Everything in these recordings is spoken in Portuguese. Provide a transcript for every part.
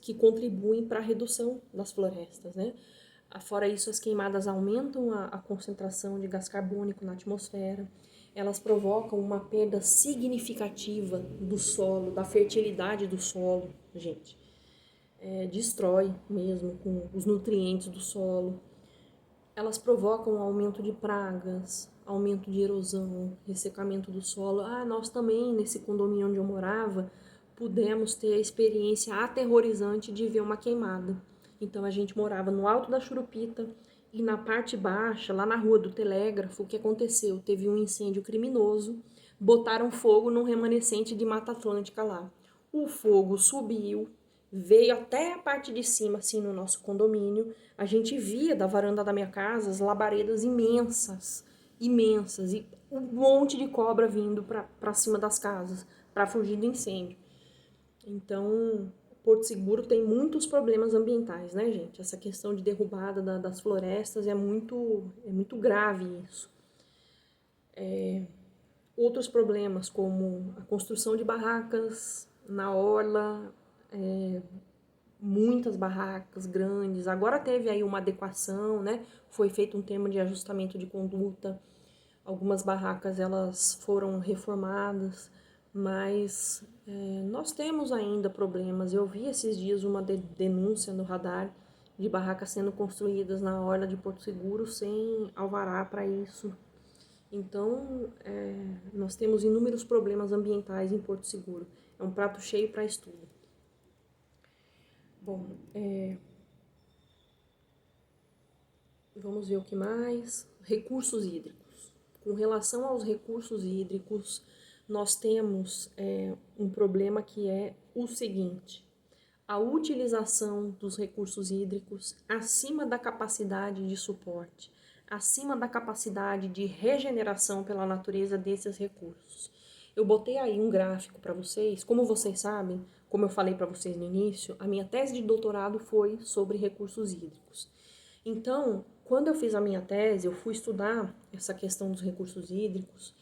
que contribuem para a redução das florestas, né? Fora isso, as queimadas aumentam a concentração de gás carbônico na atmosfera, elas provocam uma perda significativa do solo, da fertilidade do solo, gente. Destrói mesmo com os nutrientes do solo. Elas provocam um aumento de pragas, aumento de erosão, ressecamento do solo. Nós também, nesse condomínio onde eu morava, pudemos ter a experiência aterrorizante de ver uma queimada. Então a gente morava no alto da Churupita e na parte baixa, lá na rua do Telégrafo, o que aconteceu? Teve um incêndio criminoso, botaram fogo num remanescente de Mata Atlântica lá. O fogo subiu, veio até a parte de cima, assim, no nosso condomínio. A gente via da varanda da minha casa as labaredas imensas, imensas, e um monte de cobra vindo para cima das casas, para fugir do incêndio. Então, Porto Seguro tem muitos problemas ambientais, né, gente? Essa questão de derrubada das florestas é muito grave isso. Outros problemas, como a construção de barracas na orla, muitas barracas grandes. Agora teve aí uma adequação, né? Foi feito um termo de ajustamento de conduta. Algumas barracas elas foram reformadas, mas nós temos ainda problemas. Eu vi esses dias uma denúncia no radar de barracas sendo construídas na orla de Porto Seguro sem alvará para isso. Então, nós temos inúmeros problemas ambientais em Porto Seguro. É um prato cheio para estudo. Bom, vamos ver o que mais. Recursos hídricos. Com relação aos recursos hídricos, nós temos um problema que é o seguinte: a utilização dos recursos hídricos acima da capacidade de suporte, acima da capacidade de regeneração pela natureza desses recursos. Eu botei aí um gráfico para vocês. Como vocês sabem, como eu falei para vocês no início, a minha tese de doutorado foi sobre recursos hídricos. Então, quando eu fiz a minha tese, eu fui estudar essa questão dos recursos hídricos,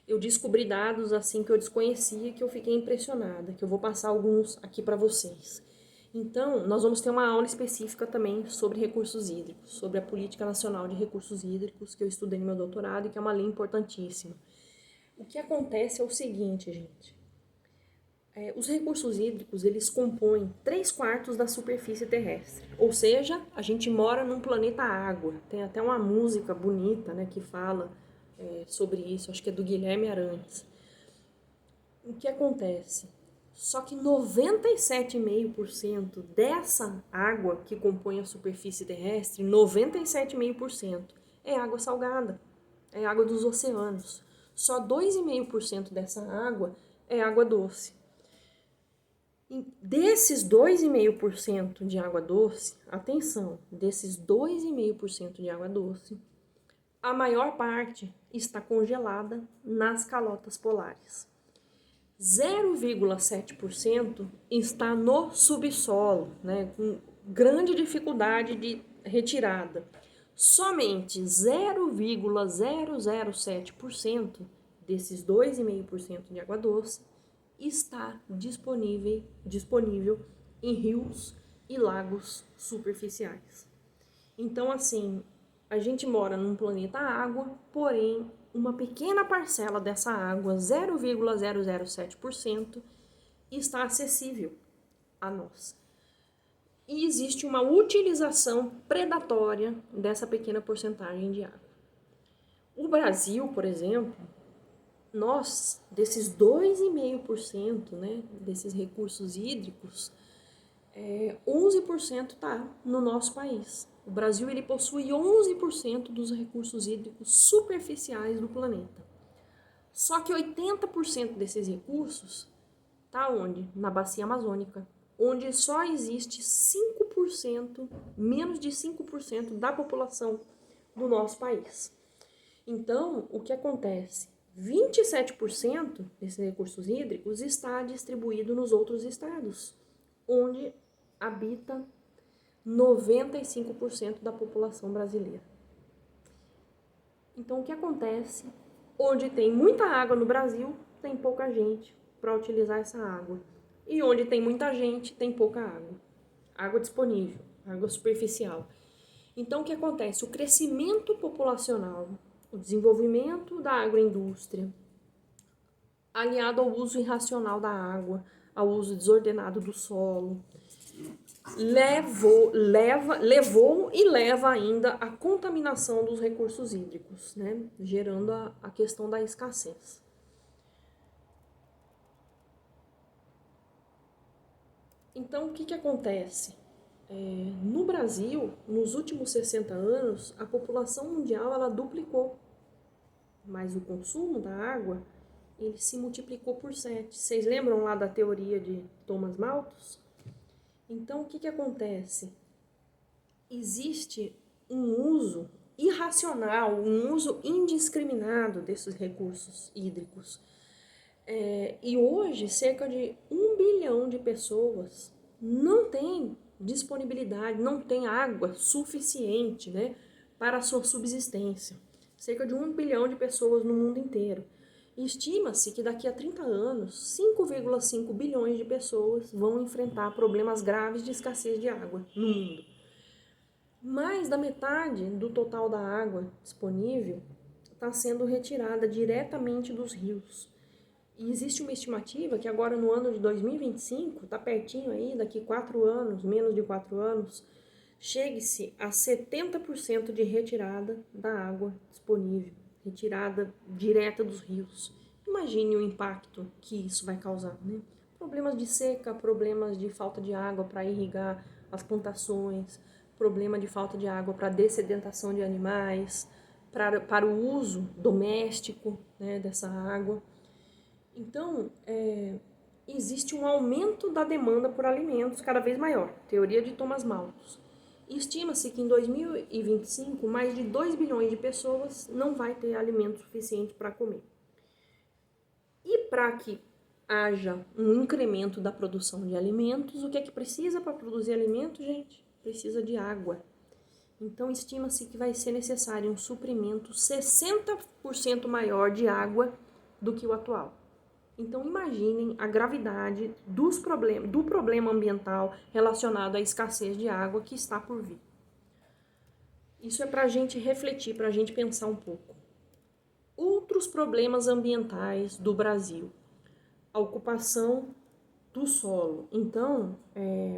eu descobri dados assim que eu desconhecia, que eu fiquei impressionada, que eu vou passar alguns aqui para vocês. Então, nós vamos ter uma aula específica também sobre recursos hídricos, sobre a Política Nacional de Recursos Hídricos, que eu estudei no meu doutorado e que é uma lei importantíssima. O que acontece é o seguinte, gente. Os recursos hídricos, eles compõem 3/4 da superfície terrestre. Ou seja, a gente mora num planeta água. Tem até uma música bonita, né, que fala sobre isso. Acho que é do Guilherme Arantes. O que acontece? Só que 97,5% dessa água que compõe a superfície terrestre, 97,5% é água salgada, é água dos oceanos. Só 2,5% dessa água é água doce. E desses 2,5% de água doce, atenção, desses 2,5% de água doce, a maior parte está congelada nas calotas polares. 0,7% está no subsolo, né, com grande dificuldade de retirada. Somente 0,007% desses 2,5% de água doce está disponível em rios e lagos superficiais. Então, assim, a gente mora num planeta água, porém, uma pequena parcela dessa água, 0,007%, está acessível a nós. E existe uma utilização predatória dessa pequena porcentagem de água. O Brasil, por exemplo, nós, desses 2,5%, né, desses recursos hídricos, 11% está no nosso país. O Brasil ele possui 11% dos recursos hídricos superficiais do planeta. Só que 80% desses recursos está onde? Na bacia amazônica, onde só existe 5%, menos de 5% da população do nosso país. Então, o que acontece? 27% desses recursos hídricos está distribuído nos outros estados, onde habita 95% da população brasileira. Então, o que acontece? Onde tem muita água no Brasil, tem pouca gente para utilizar essa água. E onde tem muita gente, tem pouca água. Água disponível, água superficial. Então, o que acontece? O crescimento populacional, o desenvolvimento da agroindústria, aliado ao uso irracional da água, ao uso desordenado do solo, levou e leva ainda à contaminação dos recursos hídricos, né? Gerando a questão da escassez. Então, o que acontece? No Brasil, nos últimos 60 anos, a população mundial ela duplicou, mas o consumo da água ele se multiplicou por 7. Vocês lembram lá da teoria de Thomas Malthus? Então, o que acontece? Existe um uso irracional, um uso indiscriminado desses recursos hídricos. E hoje, cerca de 1 bilhão de pessoas não tem disponibilidade, não tem água suficiente, né, para a sua subsistência. Cerca de 1 bilhão de pessoas no mundo inteiro. Estima-se que daqui a 30 anos, 5,5 bilhões de pessoas vão enfrentar problemas graves de escassez de água no mundo. Mais da metade do total da água disponível está sendo retirada diretamente dos rios. E existe uma estimativa que agora no ano de 2025, está pertinho aí, daqui 4 anos, menos de 4 anos, chegue-se a 70% de retirada da água disponível, retirada direta dos rios. Imagine o impacto que isso vai causar, né? Problemas de seca, problemas de falta de água para irrigar as plantações, problema de falta de água para dessedentação de animais, para o uso doméstico, né, dessa água. Então, existe um aumento da demanda por alimentos cada vez maior, teoria de Thomas Malthus. Estima-se que em 2025, mais de 2 bilhões de pessoas não vai ter alimento suficiente para comer. E para que haja um incremento da produção de alimentos, o que é que precisa para produzir alimento, gente? Precisa de água. Então, estima-se que vai ser necessário um suprimento 60% maior de água do que o atual. Então, imaginem a gravidade do problema ambiental relacionado à escassez de água que está por vir. Isso é para a gente refletir, para a gente pensar um pouco. Outros problemas ambientais do Brasil. A ocupação do solo. Então,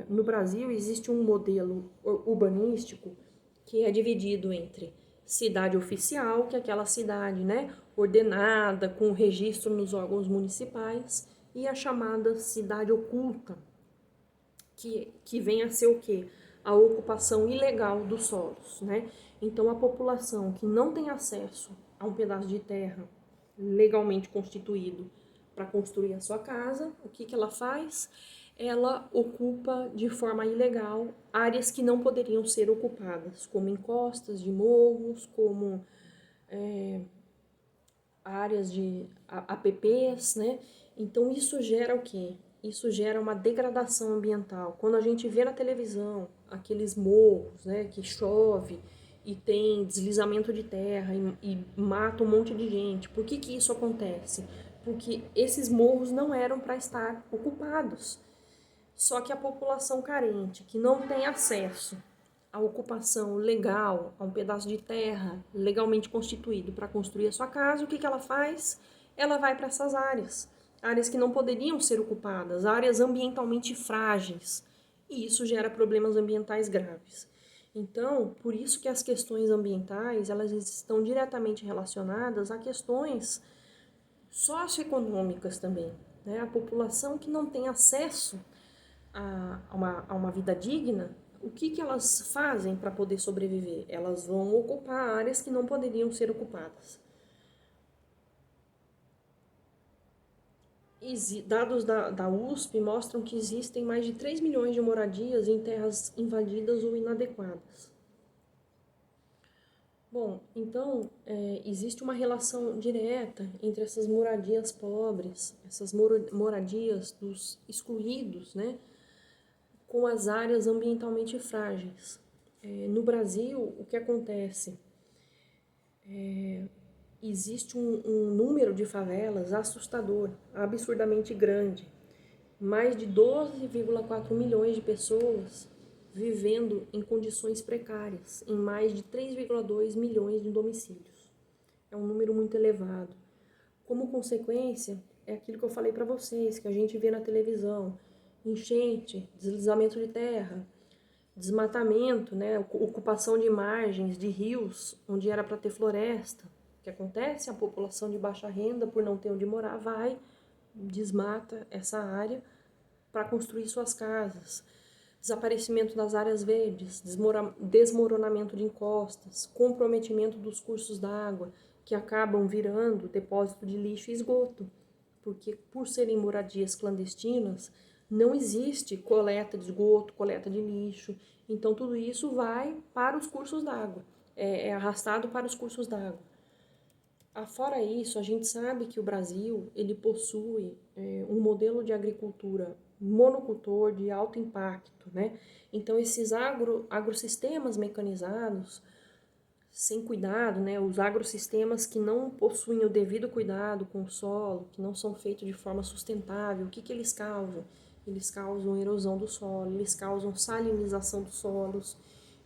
no Brasil existe um modelo urbanístico que é dividido entre cidade oficial, que é aquela cidade, né, ordenada, com registro nos órgãos municipais, e a chamada cidade oculta, que vem a ser o quê? A ocupação ilegal dos solos, né? Então, a população que não tem acesso a um pedaço de terra legalmente constituído para construir a sua casa, o que ela faz? Ela ocupa de forma ilegal áreas que não poderiam ser ocupadas, como encostas de morros, como áreas de APPs, né? Então isso gera o quê? Isso gera uma degradação ambiental. Quando a gente vê na televisão aqueles morros, né, que chove e tem deslizamento de terra e mata um monte de gente, por que isso acontece? Porque esses morros não eram para estar ocupados. Só que a população carente, que não tem acesso à ocupação legal, a um pedaço de terra legalmente constituído para construir a sua casa, o que ela faz? Ela vai para essas áreas que não poderiam ser ocupadas, áreas ambientalmente frágeis, e isso gera problemas ambientais graves. Então, por isso que as questões ambientais, elas estão diretamente relacionadas a questões socioeconômicas também, né? A população que não tem acesso a uma vida digna, o que elas fazem para poder sobreviver? Elas vão ocupar áreas que não poderiam ser ocupadas. Dados da USP mostram que existem mais de 3 milhões de moradias em terras invadidas ou inadequadas. Bom, então, existe uma relação direta entre essas moradias pobres, essas moradias dos excluídos, né, com as áreas ambientalmente frágeis. No Brasil, o que acontece? Existe um número de favelas assustador, absurdamente grande. mais de 12,4 milhões de pessoas vivendo em condições precárias, em mais de 3,2 milhões de domicílios. É um número muito elevado. Como consequência, é aquilo que eu falei para vocês, que a gente vê na televisão: enchente, deslizamento de terra, desmatamento, né, ocupação de margens de rios onde era para ter floresta. O que acontece? A população de baixa renda, por não ter onde morar, vai, desmata essa área para construir suas casas. Desaparecimento das áreas verdes, desmoronamento de encostas, comprometimento dos cursos d'água, que acabam virando depósito de lixo e esgoto, porque por serem moradias clandestinas, não existe coleta de esgoto, coleta de lixo, então tudo isso vai para os cursos d'água, é arrastado para os cursos d'água. Fora isso, a gente sabe que o Brasil ele possui um modelo de agricultura monocultor de alto impacto, né? Então esses agrossistemas mecanizados sem cuidado, né? Os agrossistemas que não possuem o devido cuidado com o solo, que não são feitos de forma sustentável, o que eles causam? Eles causam erosão do solo, eles causam salinização dos solos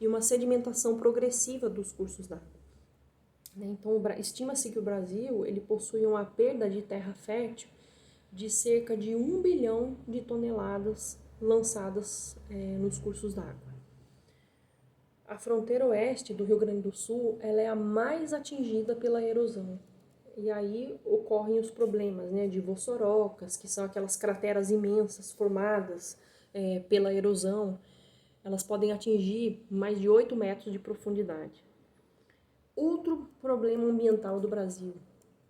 e uma sedimentação progressiva dos cursos d'água. Então, estima-se que o Brasil ele possui uma perda de terra fértil de cerca de 1 bilhão de toneladas lançadas nos cursos d'água. A fronteira oeste do Rio Grande do Sul ela é a mais atingida pela erosão. E aí ocorrem os problemas, né, de vossorocas, que são aquelas crateras imensas formadas pela erosão. Elas podem atingir mais de 8 metros de profundidade. Outro problema ambiental do Brasil,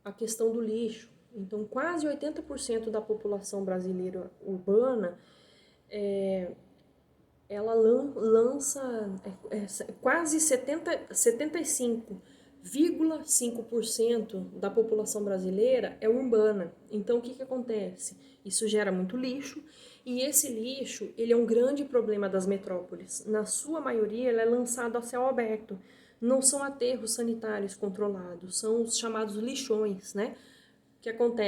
a questão do lixo. Então, quase 80% da população brasileira urbana, ela lança quase 75,5% da população brasileira é urbana. Então, o que acontece? Isso gera muito lixo, e esse lixo ele é um grande problema das metrópoles. Na sua maioria, ele é lançado a céu aberto. Não são aterros sanitários controlados, são os chamados lixões, né? O que acontece?